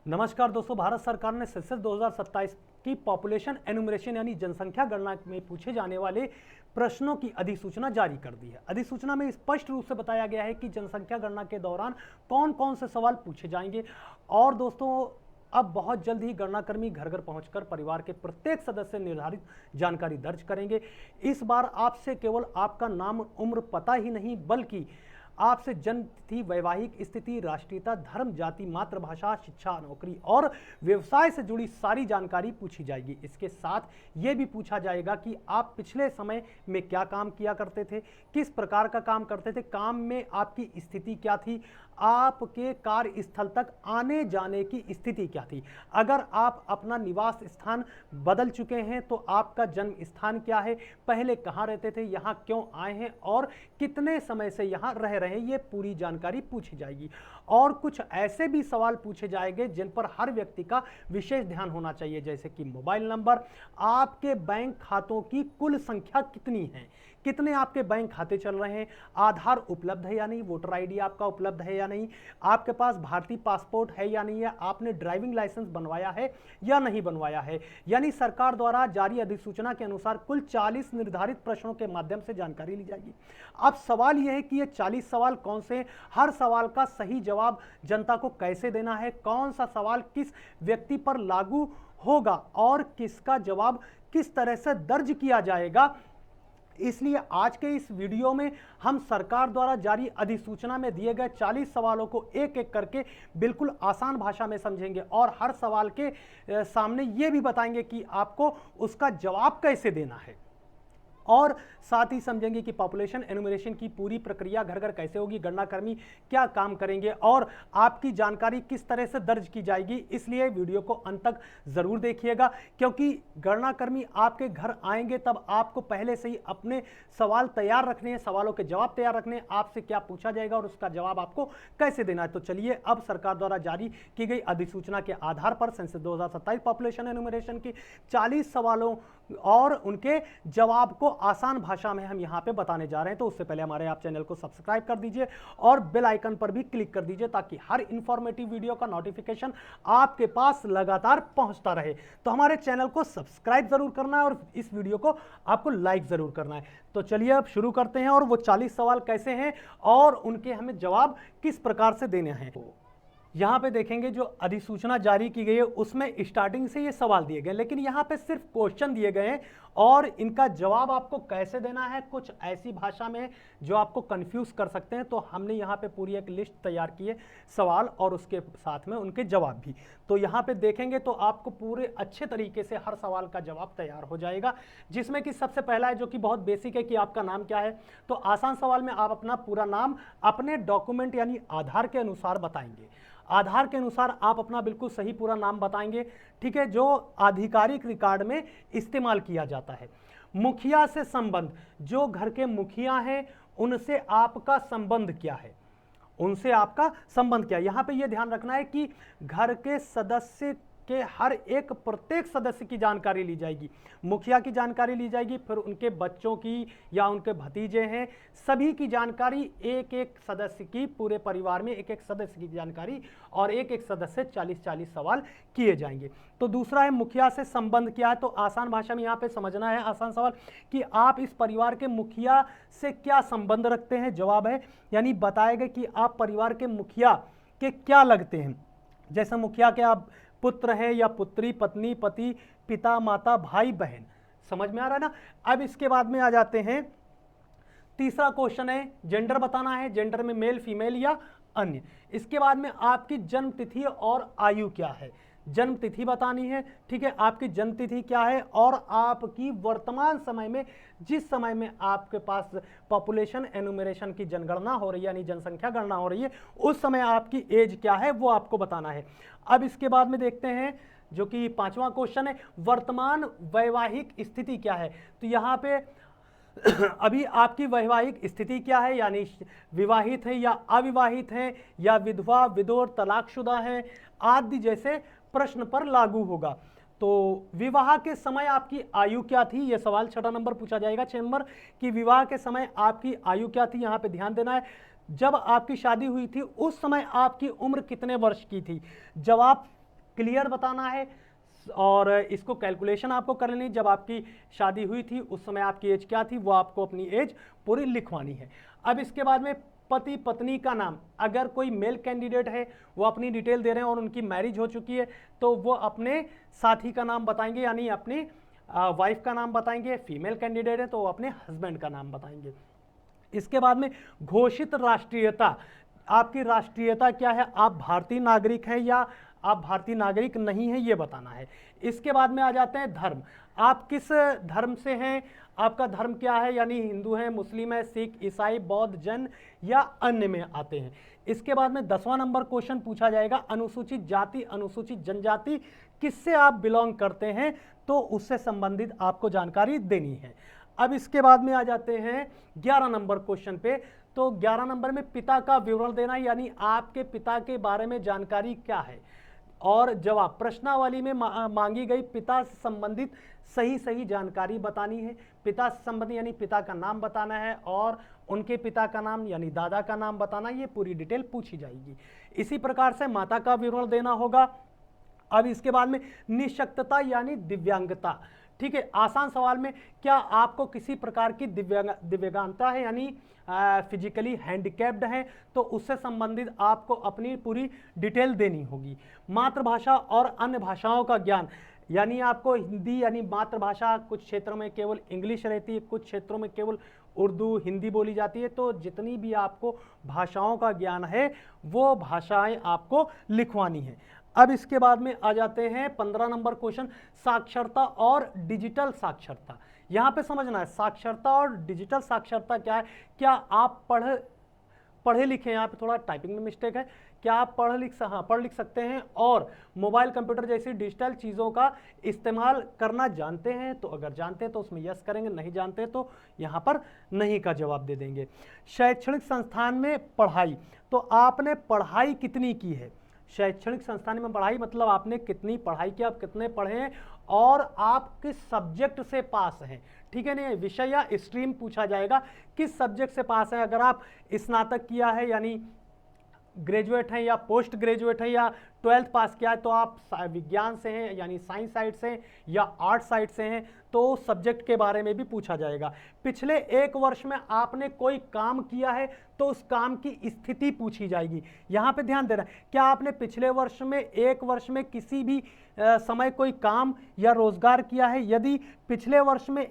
नमस्कार दोस्तों, भारत सरकार ने सेंसस 2027 की पॉपुलेशन एनुमरेशन यानी जनसंख्या गणना में पूछे जाने वाले प्रश्नों की अधिसूचना जारी कर दी है। अधिसूचना में स्पष्ट रूप से बताया गया है कि जनसंख्या गणना के दौरान कौन कौन से सवाल पूछे जाएंगे। और दोस्तों, अब बहुत जल्द ही गणनाकर्मी घर घर पहुंचकर परिवार के प्रत्येक सदस्य निर्धारित जानकारी दर्ज करेंगे। इस बार आपसे केवल आपका नाम, उम्र, पता ही नहीं बल्कि आपसे जन्म तिथि, वैवाहिक स्थिति, राष्ट्रीयता, धर्म, जाति, मातृभाषा, शिक्षा, नौकरी और व्यवसाय से जुड़ी सारी जानकारी पूछी जाएगी। इसके साथ ये भी पूछा जाएगा कि आप पिछले समय में क्या काम किया करते थे, किस प्रकार का काम करते थे, काम में आपकी स्थिति क्या थी, आपके कार्यस्थल तक आने जाने की स्थिति क्या थी। अगर आप अपना निवास स्थान बदल चुके हैं तो आपका जन्म स्थान क्या है, पहले कहाँ रहते थे, यहाँ क्यों आए हैं और कितने समय से यहाँ रह रहे हैं, ये पूरी जानकारी पूछी जाएगी। और कुछ ऐसे भी सवाल पूछे जाएंगे जिन पर हर व्यक्ति का विशेष ध्यान होना चाहिए, जैसे कि मोबाइल नंबर, आपके बैंक खातों की कुल संख्या कितनी है, कितने आपके बैंक खाते चल रहे हैं, आधार उपलब्ध है या नहीं, वोटर आईडी आपका उपलब्ध है या नहीं, आपके पास भारतीय पासपोर्ट है या नहीं है, आपने ड्राइविंग लाइसेंस बनवाया है या नहीं बनवाया है। यानी सरकार द्वारा जारी अधिसूचना के अनुसार कुल 40 निर्धारित प्रश्नों के माध्यम से जानकारी ली जाएगी। अब सवाल यह है कि ये 40 सवाल कौन से, हर सवाल का सही जवाब जनता को कैसे देना है, कौन सा सवाल किस व्यक्ति पर लागू होगा और किसका जवाब किस तरह से दर्ज किया जाएगा। इसलिए आज के इस वीडियो में हम सरकार द्वारा जारी अधिसूचना में दिए गए 40 सवालों को एक एक करके बिल्कुल आसान भाषा में समझेंगे और हर सवाल के सामने ये भी बताएंगे कि आपको उसका जवाब कैसे देना है। और साथ ही समझेंगे कि पॉपुलेशन एनुमरेशन की पूरी प्रक्रिया घर घर कैसे होगी, गणनाकर्मी क्या काम करेंगे और आपकी जानकारी किस तरह से दर्ज की जाएगी। इसलिए वीडियो को अंत तक जरूर देखिएगा, क्योंकि गणनाकर्मी आपके घर आएंगे तब आपको पहले से ही अपने सवाल तैयार रखने हैं, सवालों के जवाब तैयार रखने हैं, आपसे क्या पूछा जाएगा और उसका जवाब आपको कैसे देना है। तो चलिए, अब सरकार द्वारा जारी की गई अधिसूचना के आधार पर सेंसस 2027 पॉपुलेशन एनुमरेशन की 40 सवालों और उनके जवाब को आसान भाषा में हम यहां पे बताने जा रहे हैं। तो उससे पहले हमारे आप चैनल को सब्सक्राइब कर दीजिए और बेल आइकन पर भी क्लिक कर दीजिए ताकि हर इंफॉर्मेटिव वीडियो का नोटिफिकेशन आपके पास लगातार पहुंचता रहे। तो हमारे चैनल को सब्सक्राइब जरूर करना है और इस वीडियो को आपको लाइक जरूर करना है। तो चलिए अब शुरू करते हैं और वो 40 सवाल कैसे हैं और उनके हमें जवाब किस प्रकार से देने हैं। यहाँ पे देखेंगे जो अधिसूचना जारी की गई है उसमें स्टार्टिंग से ये सवाल दिए गए, लेकिन यहाँ पे सिर्फ क्वेश्चन दिए गए हैं और इनका जवाब आपको कैसे देना है कुछ ऐसी भाषा में जो आपको कंफ्यूज कर सकते हैं। तो हमने यहाँ पे पूरी एक लिस्ट तैयार की है सवाल और उसके साथ में उनके जवाब भी। तो यहाँ पे देखेंगे तो आपको पूरे अच्छे तरीके से हर सवाल का जवाब तैयार हो जाएगा, जिसमें कि सबसे पहला है जो कि बहुत बेसिक है कि आपका नाम क्या है। तो आसान सवाल में आप अपना पूरा नाम अपने डॉक्यूमेंट यानी आधार के अनुसार बताएंगे। आधार के अनुसार आप अपना बिल्कुल सही पूरा नाम बताएंगे, ठीक है, जो आधिकारिक रिकॉर्ड में इस्तेमाल किया जाता है। मुखिया से संबंध, जो घर के मुखिया हैं उनसे आपका संबंध क्या है, उनसे आपका संबंध क्या है। यहां पे ये ध्यान रखना है कि घर के सदस्य के हर एक प्रत्येक सदस्य की जानकारी ली जाएगी, मुखिया की जानकारी ली जाएगी, फिर उनके बच्चों की या उनके भतीजे हैं सभी की जानकारी, एक एक सदस्य की, पूरे परिवार में एक एक सदस्य की जानकारी और एक एक सदस्य 40-40 सवाल किए जाएंगे। तो दूसरा है मुखिया से संबंध क्या है। तो आसान भाषा में यहाँ पे समझना है आसान सवाल कि आप इस परिवार के मुखिया से क्या संबंध रखते हैं। जवाब है यानी बताएगा कि आप परिवार के मुखिया के क्या लगते हैं, जैसे मुखिया के आप पुत्र है या पुत्री, पत्नी, पति, पिता, माता, भाई, बहन। समझ में आ रहा है ना। अब इसके बाद में आ जाते हैं, तीसरा क्वेश्चन है जेंडर बताना है, जेंडर में मेल, फीमेल या अन्य। इसके बाद में आपकी जन्म तिथि और आयु क्या है, जन्म तिथि बतानी है, ठीक है, आपकी जन्म तिथि क्या है और आपकी वर्तमान समय में जिस समय में आपके पास पॉपुलेशन एनुमरेशन की जनगणना हो रही है यानी जनसंख्या गणना हो रही है उस समय आपकी एज क्या है वो आपको बताना है। अब इसके बाद में देखते हैं जो कि पांचवा क्वेश्चन है, वर्तमान वैवाहिक स्थिति क्या है। तो यहाँ पे अभी आपकी वैवाहिक स्थिति क्या है, यानी विवाहित है या अविवाहित है या विधवा, विधोर, तलाकशुदा है आदि जैसे प्रश्न पर लागू होगा। तो विवाह के समय आपकी आयु क्या थी, यह सवाल 6 नंबर पूछा जाएगा। 6 नंबर कि विवाह के समय आपकी आयु क्या थी, यहाँ पे ध्यान देना है। जब आपकी शादी हुई थी उस समय आपकी उम्र कितने वर्ष की थी। जवाब क्लियर बताना है और इसको कैलकुलेशन आपको कर लेनी। जब आपकी शादी हुई थी उस समय आपकी एज क्या थी, वो आपको अपनी एज पूरी लिखवानी है। अब इसके बाद में पति पत्नी का नाम, अगर कोई मेल कैंडिडेट है वो अपनी डिटेल दे रहे हैं और उनकी मैरिज हो चुकी है तो वो अपने साथी का नाम बताएंगे, यानी अपनी वाइफ का नाम बताएंगे। फीमेल कैंडिडेट है तो वो अपने हस्बैंड का नाम बताएंगे। इसके बाद में घोषित राष्ट्रीयता, आपकी राष्ट्रीयता क्या है, आप भारतीय नागरिक हैं या आप भारतीय नागरिक नहीं हैं, ये बताना है। इसके बाद में आ जाते हैं धर्म, आप किस धर्म से हैं, आपका धर्म क्या है, यानी हिंदू है, मुस्लिम है, सिख, ईसाई, बौद्ध, जैन या अन्य में आते हैं। इसके बाद में 10वां नंबर क्वेश्चन पूछा जाएगा, अनुसूचित जाति अनुसूचित जनजाति किससे आप बिलोंग करते हैं, तो उससे संबंधित आपको जानकारी देनी है। अब इसके बाद में आ जाते हैं 11 नंबर क्वेश्चन पे। तो 11 नंबर में पिता का विवरण देना, यानी आपके पिता के बारे में जानकारी क्या है। और जवाब प्रश्नावली में मांगी गई पिता से संबंधित सही जानकारी बतानी है। पिता से संबंधित यानी पिता का नाम बताना है और उनके पिता का नाम यानी दादा का नाम बताना, ये पूरी डिटेल पूछी जाएगी। इसी प्रकार से माता का विवरण देना होगा। अब इसके बाद में निशक्तता यानी दिव्यांगता, ठीक है, आसान सवाल में, क्या आपको किसी प्रकार की दिव्यांगता है यानी फिजिकली हैंडीकैप्ड है, तो उससे संबंधित आपको अपनी पूरी डिटेल देनी होगी। मातृभाषा और अन्य भाषाओं का ज्ञान, यानी आपको हिंदी यानी मातृभाषा, कुछ क्षेत्रों में केवल इंग्लिश रहती है, कुछ क्षेत्रों में केवल उर्दू हिंदी बोली जाती है, तो जितनी भी आपको भाषाओं का ज्ञान है वो भाषाएं आपको लिखवानी है। अब इसके बाद में आ जाते हैं 15 नंबर क्वेश्चन, साक्षरता और डिजिटल साक्षरता। यहाँ पे समझना है साक्षरता और डिजिटल साक्षरता क्या है। क्या आप पढ़े लिखे, यहाँ पे थोड़ा टाइपिंग में मिस्टेक है, क्या आप पढ़ लिख सकते हैं और मोबाइल कंप्यूटर जैसी डिजिटल चीज़ों का इस्तेमाल करना जानते हैं, तो अगर जानते हैं तो उसमें यस करेंगे, नहीं जानते तो यहाँ पर नहीं का जवाब दे देंगे। शैक्षणिक संस्थान में पढ़ाई, तो आपने पढ़ाई कितनी की है, शैक्षणिक संस्थान में पढ़ाई मतलब आपने कितनी पढ़ाई की, आप कितने पढ़े हैं और आप किस सब्जेक्ट से पास हैं, ठीक है नहीं, विषय या स्ट्रीम पूछा जाएगा, किस सब्जेक्ट से पास है। अगर आप स्नातक किया है यानी ग्रेजुएट हैं या पोस्ट ग्रेजुएट हैं या 12th पास किया है तो आप विज्ञान से हैं यानी साइंस साइड से या आर्ट साइड से हैं, तो सब्जेक्ट के बारे में भी पूछा जाएगा। पिछले 1 वर्ष में आपने कोई काम किया है तो उस काम की स्थिति पूछी जाएगी। यहाँ पे ध्यान देना, क्या आपने पिछले वर्ष में 1 वर्ष में किसी भी समय कोई काम या रोजगार किया है। यदि पिछले वर्ष में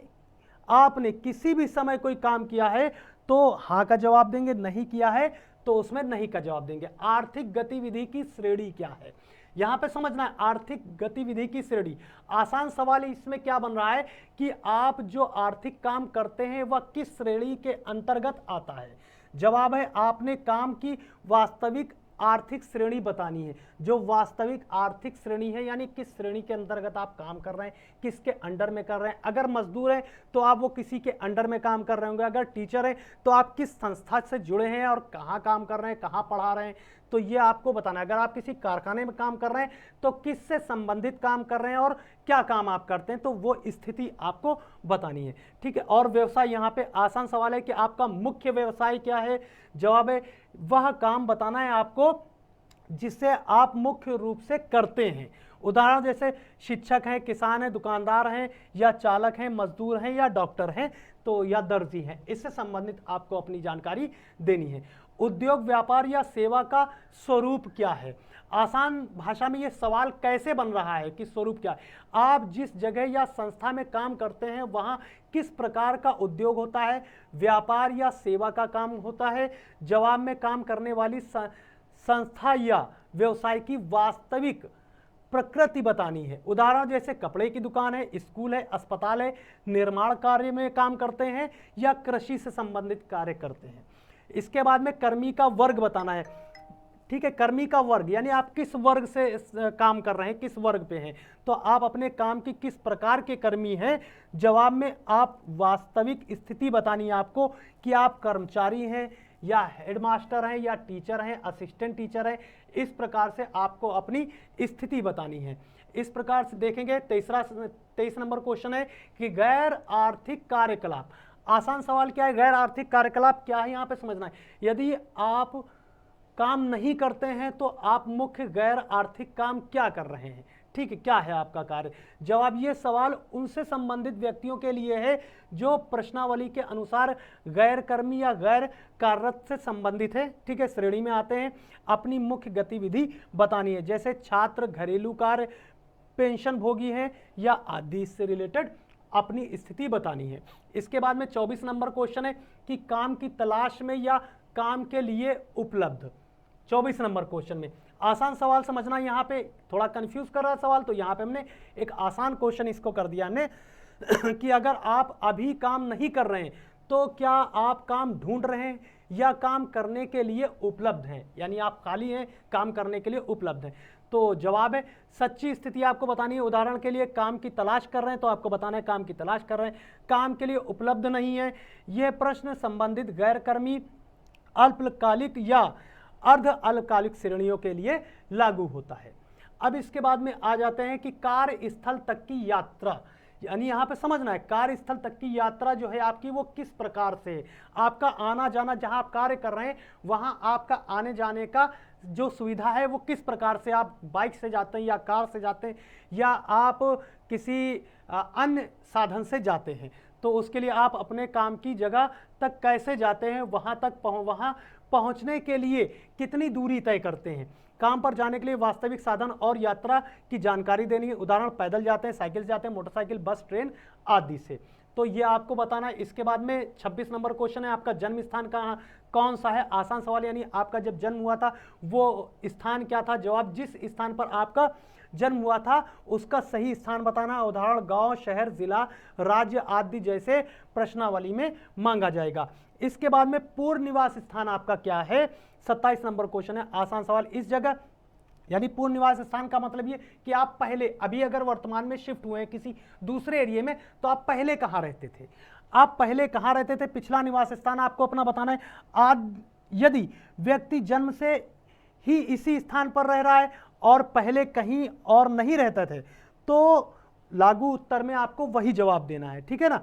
आपने किसी भी समय कोई काम किया है तो हाँ का जवाब देंगे, नहीं किया है तो उसमें नहीं का जवाब देंगे। आर्थिक गतिविधि की श्रेणी क्या है, यहां पे समझना है आर्थिक गतिविधि की श्रेणी। आसान सवाल इसमें क्या बन रहा है कि आप जो आर्थिक काम करते हैं वह किस श्रेणी के अंतर्गत आता है। जवाब है आपने काम की वास्तविक आर्थिक श्रेणी बतानी है। जो वास्तविक आर्थिक श्रेणी है यानी किस श्रेणी के अंतर्गत आप काम कर रहे हैं, किसके अंडर में कर रहे हैं। अगर मजदूर हैं तो आप वो किसी के अंडर में काम कर रहे होंगे, अगर टीचर हैं तो आप किस संस्था से जुड़े हैं और कहाँ काम कर रहे हैं, कहाँ पढ़ा रहे हैं, तो ये आपको बताना है। अगर आप किसी कारखाने में काम कर रहे हैं तो किससे संबंधित काम कर रहे हैं और क्या काम आप करते हैं, तो वो स्थिति आपको बतानी है, ठीक है। और व्यवसाय, यहाँ पे आसान सवाल है कि आपका मुख्य व्यवसाय क्या है। जवाब है वह काम बताना है आपको जिसे आप मुख्य रूप से करते हैं। उदाहरण जैसे शिक्षक हैं, किसान हैं, दुकानदार हैं या चालक हैं, मजदूर हैं या डॉक्टर हैं तो या दर्जी हैं, इससे संबंधित आपको अपनी जानकारी देनी है। उद्योग, व्यापार या सेवा का स्वरूप क्या है। आसान भाषा में ये सवाल कैसे बन रहा है कि स्वरूप क्या है। आप जिस जगह या संस्था में काम करते हैं वहाँ किस प्रकार का उद्योग होता है, व्यापार या सेवा का काम होता है। जवाब में काम करने वाली संस्था या व्यवसाय की वास्तविक प्रकृति बतानी है। उदाहरण जैसे कपड़े की दुकान है, स्कूल है, अस्पताल है, निर्माण कार्य में काम करते हैं या कृषि से संबंधित कार्य करते हैं। इसके बाद में कर्मी का वर्ग बताना है, ठीक है। कर्मी का वर्ग यानी आप किस वर्ग से काम कर रहे हैं, किस वर्ग पे हैं, तो आप अपने काम की किस प्रकार के कर्मी हैं। जवाब में आप वास्तविक स्थिति बतानी है आपको कि आप कर्मचारी हैं या हेडमास्टर हैं या टीचर हैं, असिस्टेंट टीचर हैं। इस प्रकार से आपको अपनी स्थिति बतानी है। इस प्रकार से देखेंगे 23 नंबर क्वेश्चन है कि गैर आर्थिक कार्यकलाप। आसान सवाल क्या है, गैर आर्थिक कार्यकलाप क्या है, यहाँ पे समझना है। यदि आप काम नहीं करते हैं तो आप मुख्य गैर आर्थिक काम क्या कर रहे हैं? ठीक है, क्या है आपका कार्य? जवाब, ये सवाल उनसे संबंधित व्यक्तियों के लिए है जो प्रश्नावली के अनुसार गैर कर्मी या गैर कार्यरत से संबंधित है। ठीक है, श्रेणी में आते हैं। अपनी मुख्य गतिविधि बतानी है, जैसे छात्र, घरेलू कार्य, पेंशन भोगी हैं या आदि, इससे रिलेटेड अपनी स्थिति बतानी है। इसके बाद में 24 नंबर क्वेश्चन है कि काम की तलाश में या काम के लिए उपलब्ध। 24 नंबर क्वेश्चन में आसान सवाल समझना, यहाँ पे थोड़ा कंफ्यूज कर रहा है सवाल, तो यहाँ पे हमने एक आसान क्वेश्चन इसको कर दिया हमने कि अगर आप अभी काम नहीं कर रहे हैं तो क्या आप काम ढूंढ रहे हैं या काम करने के लिए उपलब्ध हैं, यानी आप खाली हैं, काम करने के लिए उपलब्ध हैं। तो जवाब है सच्ची स्थिति आपको बतानी है। उदाहरण के लिए काम की तलाश कर रहे हैं तो आपको बताना है काम की तलाश कर रहे हैं, काम के लिए उपलब्ध नहीं है। यह प्रश्न संबंधित गैरकर्मी, अल्पकालिक या अर्ध अल्पकालिक श्रेणियों के लिए लागू होता है। अब इसके बाद में आ जाते हैं कि कार्यस्थल तक की यात्रा, यानी यहाँ पे समझना है कार्यस्थल तक की यात्रा जो है आपकी वो किस प्रकार से है। आपका आना जाना, जहाँ आप कार्य कर रहे हैं वहाँ आपका आने जाने का जो सुविधा है वो किस प्रकार से, आप बाइक से जाते हैं या कार से जाते हैं या आप किसी अन्य साधन से जाते हैं, तो उसके लिए आप अपने काम की जगह तक कैसे जाते हैं, वहाँ पहुँचने के लिए कितनी दूरी तय करते हैं। काम पर जाने के लिए वास्तविक साधन और यात्रा की जानकारी देनी है। उदाहरण, पैदल जाते हैं, साइकिल से जाते हैं, मोटरसाइकिल, बस, ट्रेन आदि से। तो ये आपको बताना है। इसके बाद में 26 नंबर क्वेश्चन है, आपका जन्म स्थान कहाँ कौन सा है? आसान सवाल, यानी आपका जब जन्म हुआ था वो स्थान क्या था? जवाब, जिस स्थान पर आपका जन्म हुआ था उसका सही स्थान बताना। उदाहरण, गांव, शहर, जिला, राज्य आदि जैसे प्रश्नावली में मांगा जाएगा। इसके बाद में पूर्ण निवास स्थान आपका क्या है? 27 नंबर क्वेश्चन है, आसान सवाल। इस जगह, यानी पूर्ण निवास स्थान का मतलब ये कि आप पहले, अभी अगर वर्तमान में शिफ्ट हुए हैं किसी दूसरे एरिया में, तो आप पहले कहाँ रहते थे, आप पहले कहाँ रहते थे, पिछला निवास स्थान आपको अपना बताना है। आज यदि व्यक्ति जन्म से ही इसी स्थान पर रह रहा है और पहले कहीं और नहीं रहते थे तो लागू उत्तर में आपको वही जवाब देना है, ठीक है ना।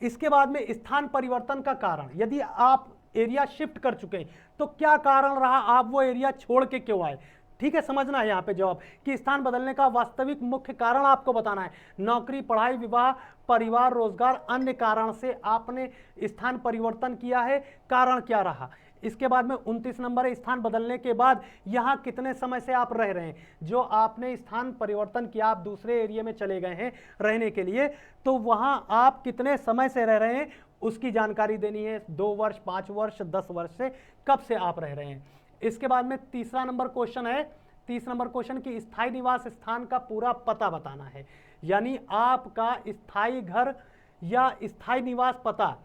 इसके बाद में स्थान परिवर्तन का कारण, यदि आप एरिया शिफ्ट कर चुके हैं तो क्या कारण रहा, आप वो एरिया छोड़ के क्यों आए, ठीक है। समझना है यहाँ पे जवाब कि स्थान बदलने का वास्तविक मुख्य कारण आपको बताना है। नौकरी, पढ़ाई, विवाह, परिवार, रोजगार, अन्य कारण से आपने स्थान परिवर्तन किया है, कारण क्या रहा। इसके बाद में 29 नंबर है, स्थान बदलने के बाद यहाँ कितने समय से आप रह रहे हैं। जो आपने स्थान परिवर्तन किया, आप दूसरे एरिया में चले गए हैं रहने के लिए, तो वहाँ आप कितने समय से रह रहे हैं उसकी जानकारी देनी है। 2 वर्ष, 5 वर्ष, 10 वर्ष से कब से आप रह रहे हैं। इसके बाद में 30 नंबर क्वेश्चन है, 30 नंबर क्वेश्चन की स्थायी निवास स्थान का पूरा पता बताना है, यानी आपका स्थायी घर या स्थायी निवास पता,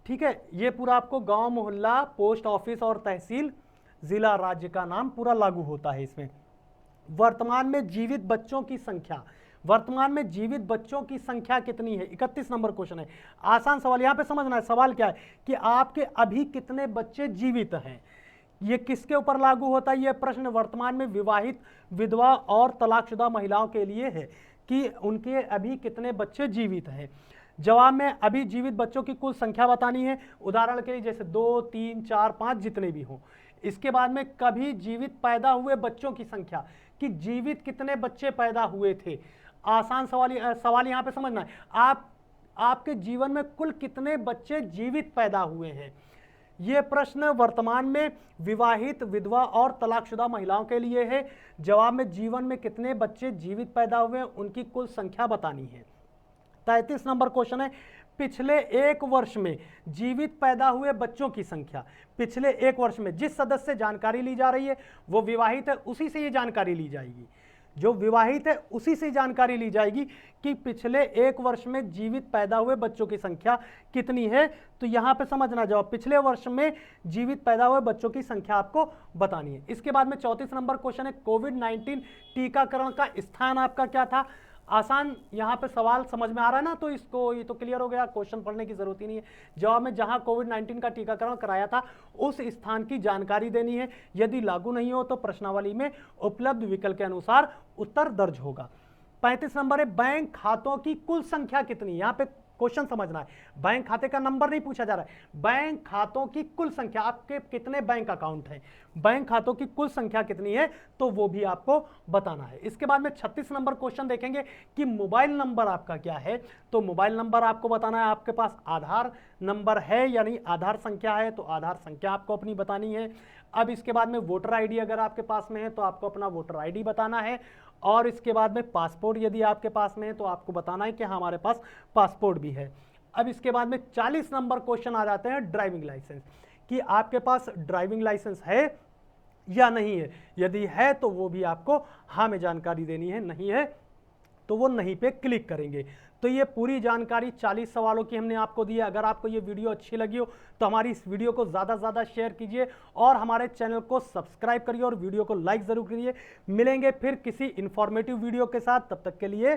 ठीक है। ये पूरा आपको गांव, मोहल्ला, पोस्ट ऑफिस और तहसील, जिला, राज्य का नाम पूरा लागू होता है इसमें। वर्तमान में जीवित बच्चों की संख्या, वर्तमान में जीवित बच्चों की संख्या कितनी है। 31 नंबर क्वेश्चन है, आसान सवाल। यहाँ पे समझना है सवाल क्या है कि आपके अभी कितने बच्चे जीवित हैं। ये किसके ऊपर लागू होता है? ये प्रश्न वर्तमान में विवाहित, विधवा और तलाकशुदा महिलाओं के लिए है कि उनके अभी कितने बच्चे जीवित हैं। जवाब में अभी जीवित बच्चों की कुल संख्या बतानी है। उदाहरण के लिए जैसे 2, 3, 4, 5 जितने भी हों। इसके बाद में कभी जीवित पैदा हुए बच्चों की संख्या, कि जीवित कितने बच्चे पैदा हुए थे। आसान सवाल यहाँ पे समझना है, आपके जीवन में कुल कितने बच्चे जीवित पैदा हुए हैं। ये प्रश्न वर्तमान में विवाहित, विधवा और तलाकशुदा महिलाओं के लिए है। जवाब में जीवन में कितने बच्चे जीवित पैदा हुए हैं उनकी कुल संख्या बतानी है। 33 नंबर क्वेश्चन है, पिछले 1 वर्ष में जीवित पैदा हुए बच्चों की संख्या। पिछले 1 वर्ष में जिस सदस्य से जानकारी ली जा रही है वो विवाहित है, उसी से ये जानकारी ली जाएगी। जो विवाहित है उसी से जानकारी ली जाएगी कि पिछले 1 वर्ष में जीवित पैदा हुए बच्चों की संख्या कितनी है। तो यहाँ पे समझना जवाब, पिछले वर्ष में जीवित पैदा हुए बच्चों की संख्या आपको बतानी है। इसके बाद में 34 नंबर क्वेश्चन है, कोविड-19 टीकाकरण का स्थान आपका क्या था। आसान यहाँ पे सवाल समझ में आ रहा है ना, तो इसको ये तो क्लियर हो गया, क्वेश्चन पढ़ने की जरूरत ही नहीं है। जवाब में जहाँ कोविड-19 का टीकाकरण कराया था उस स्थान की जानकारी देनी है। यदि लागू नहीं हो तो प्रश्नावली में उपलब्ध विकल्प के अनुसार उत्तर दर्ज होगा। 35 नंबर है, बैंक खातों की कुल संख्या कितनी। यहाँ पे क्वेश्चन समझना है, बैंक खाते का नंबर नहीं पूछा जा रहा है, बैंक खातों की कुल संख्या, आपके कितने बैंक अकाउंट हैं, बैंक खातों की कुल संख्या कितनी है, तो वो भी आपको बताना है। इसके बाद में 36 नंबर क्वेश्चन देखेंगे कि मोबाइल नंबर आपका क्या है, तो मोबाइल नंबर आपको बताना है, आपके पास आधार नंबर है यानी आधार संख्या है, तो आधार संख्या आपको अपनी बतानी है। अब इसके बाद में वोटर आईडी अगर आपके पास में है तो आपको अपना वोटर आईडी बताना है, और इसके बाद में पासपोर्ट यदि आपके पास में है तो आपको बताना है कि हमारे पास पासपोर्ट भी है। अब इसके बाद में 40 नंबर क्वेश्चन आ जाते हैं ड्राइविंग लाइसेंस, कि आपके पास ड्राइविंग लाइसेंस है या नहीं है, यदि है तो वो भी आपको हाँ में जानकारी देनी है, नहीं है तो वो नहीं पे क्लिक करेंगे। तो ये पूरी जानकारी 40 सवालों की हमने आपको दी है। अगर आपको ये वीडियो अच्छी लगी हो तो हमारी इस वीडियो को ज़्यादा से ज़्यादा शेयर कीजिए और हमारे चैनल को सब्सक्राइब करिए और वीडियो को लाइक ज़रूर करिए। मिलेंगे फिर किसी इंफॉर्मेटिव वीडियो के साथ, तब तक के लिए